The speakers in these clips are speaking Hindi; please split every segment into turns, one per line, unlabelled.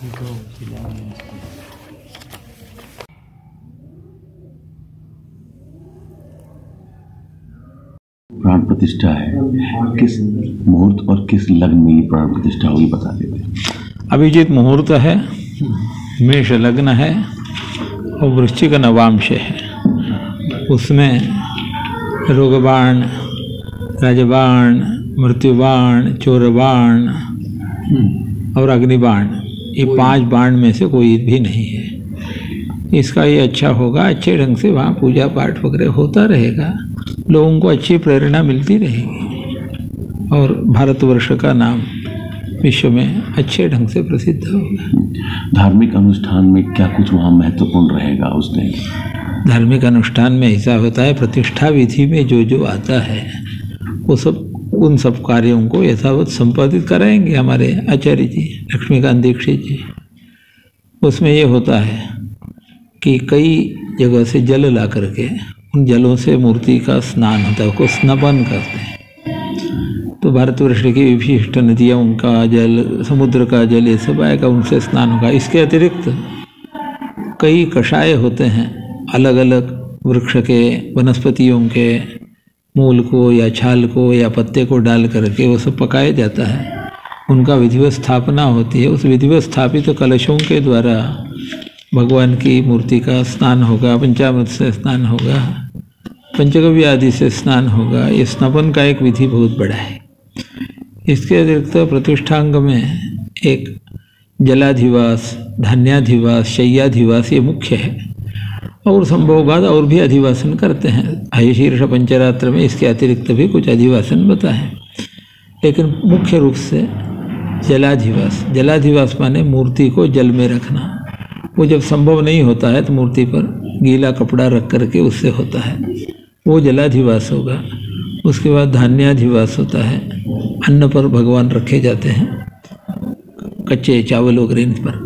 प्राण प्रतिष्ठा है, किस मुहूर्त और किस लग्न में ये प्राण प्रतिष्ठा होगी बता देते।
अभिजीत मुहूर्त है, मेष लग्न है और वृश्चिक नवांश है। उसमें रोगबाण, राजबाण, मृत्युबाण, चोरबाण और अग्निबाण, ये 5 बाण में से कोई भी नहीं है। इसका ये अच्छा होगा, अच्छे ढंग से वहाँ पूजा पाठ वगैरह होता रहेगा, लोगों को अच्छी प्रेरणा मिलती रहेगी और भारतवर्ष का नाम विश्व में अच्छे ढंग से प्रसिद्ध होगा।
धार्मिक अनुष्ठान में क्या कुछ वहाँ महत्वपूर्ण रहेगा उस दिन?
धार्मिक अनुष्ठान में ऐसा होता है, प्रतिष्ठा विधि में जो जो आता है वो सब, उन सब कार्यों को यथावत संपादित कराएंगे हमारे आचार्य जी लक्ष्मीकांत दीक्षित जी। उसमें ये होता है कि कई जगह से जल ला करके उन जलों से मूर्ति का स्नान होता है, उसको स्नपन करते हैं। तो भारतवर्ष की विशिष्ट नदियाँ, उनका जल, समुद्र का जल, ये सब आएगा, उनसे स्नान होगा। इसके अतिरिक्त कई कषाय होते हैं, अलग अलग वृक्ष के, वनस्पतियों के मूल को या छाल को या पत्ते को डाल करके वो सब पकाया जाता है। उनका विधिवत स्थापना होती है। उस विधिवत स्थापित कलशों के द्वारा भगवान की मूर्ति का स्नान होगा, पंचामृत से स्नान होगा, पंचगव्य आदि से स्नान होगा। ये स्नपन का एक विधि बहुत बड़ा है। इसके अतिरिक्त प्रतिष्ठांग में एक जलाधिवास, धान्याधिवास, शय्याधिवास ये मुख्य है और संभोगाद और भी अधिवासन करते हैं। हयशीर्ष पंचरात्र में इसके अतिरिक्त भी कुछ अधिवासन बता है, लेकिन मुख्य रूप से जलाधिवास। जलाधिवास माने मूर्ति को जल में रखना। वो जब संभव नहीं होता है तो मूर्ति पर गीला कपड़ा रख करके उससे होता है, वो जलाधिवास होगा। उसके बाद धान्याधिवास होता है, अन्न पर भगवान रखे जाते हैं, कच्चे चावल वगैरह इन पर।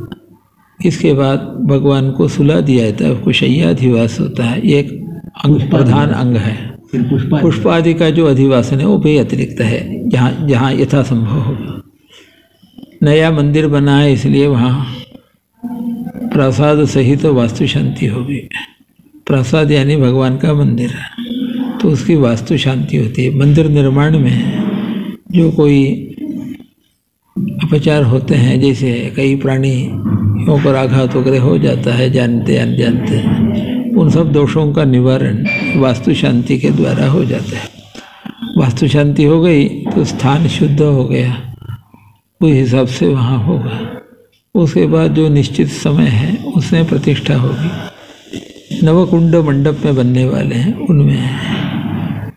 इसके बाद भगवान को सुला दिया जाता है, उसको शय्याधिवास होता है। ये एक अंग, प्रधान अंग है। पुष्प आदि का जो अधिवासन है वो भी अतिरिक्त है, जहाँ जहाँ यथासंभव होगा। नया मंदिर बना है इसलिए वहाँ प्रसाद सहित तो वास्तु शांति होगी। प्रसाद यानी भगवान का मंदिर है, तो उसकी वास्तु शांति होती है। मंदिर निर्माण में जो कोई अपचार होते हैं, जैसे कई प्राणियों पर आघात वगैरह हो जाता है जानते अनजानते, उन सब दोषों का निवारण वास्तु शांति के द्वारा हो जाता है। वास्तु शांति हो गई तो स्थान शुद्ध हो गया, उस हिसाब से वहाँ होगा। उसके बाद जो निश्चित समय है उसमें प्रतिष्ठा होगी। नवकुंड मंडप में बनने वाले हैं, उनमें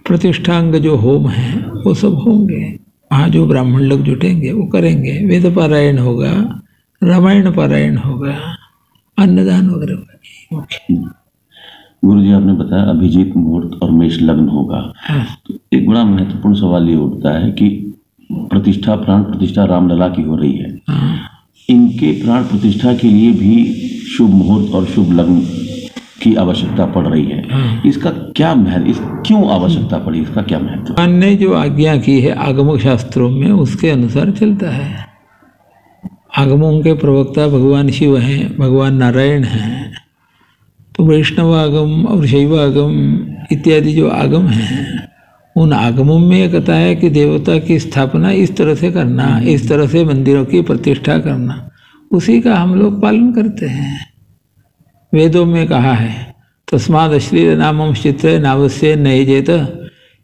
प्रतिष्ठांग जो होम है वो सब होंगे। वहाँ जो ब्राह्मण लोग जुटेंगे वो करेंगे। वेद पारायण होगा, रामायण पारायण होगा, अन्नदान वगैरह होगा।
गुरु जी, आपने बताया अभिजीत मुहूर्त और मेष लग्न होगा।
हाँ।
तो एक बड़ा महत्वपूर्ण सवाल ये उठता है कि प्रतिष्ठा, प्राण प्रतिष्ठा रामलला की हो रही है।
हाँ।
इनके प्राण प्रतिष्ठा के लिए भी शुभ मुहूर्त और शुभ लग्न की आवश्यकता पड़ रही है।
हाँ।
इसका क्या महत्व, क्यों आवश्यकता पड़ी, इसका क्या महत्व?
भगवान ने जो आज्ञा की है आगमक शास्त्रों में, उसके अनुसार चलता है। आगमों के प्रवक्ता भगवान शिव हैं, भगवान नारायण हैं। तो वैष्णव आगम और शैव आगम इत्यादि जो आगम हैं, उन आगमों में ये कहता है कि देवता की स्थापना इस तरह से करना, इस तरह से मंदिरों की प्रतिष्ठा करना, उसी का हम लोग पालन करते हैं। वेदों में कहा है, तस्माद अश्लील नामम चित्रे नावस्य नयजेत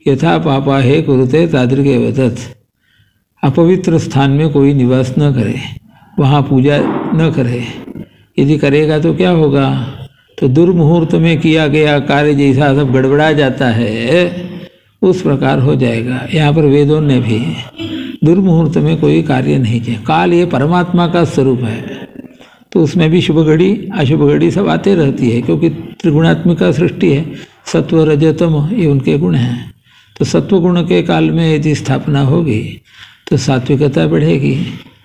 यथा पापा हे कुरुते तादृके वतत। अपवित्र स्थान में कोई निवास न करे, वहाँ पूजा न करे। यदि करेगा तो क्या होगा? तो दुर्मुहूर्त में किया गया कार्य जैसा सब गड़बड़ा जाता है, उस प्रकार हो जाएगा। यहाँ पर वेदों ने भी दुर्मुहूर्त में कोई कार्य नहीं किया। काल ये परमात्मा का स्वरूप है, तो उसमें भी शुभ घड़ी अशुभ घड़ी सब आते रहती है, क्योंकि त्रिगुणात्मिका सृष्टि है। सत्व रजतम ये उनके गुण हैं। तो सत्व गुण के काल में यदि स्थापना होगी तो सात्विकता बढ़ेगी,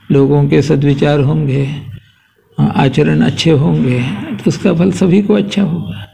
लोगों के सद्विचार होंगे, आचरण अच्छे होंगे, तो उसका फल सभी को अच्छा होगा।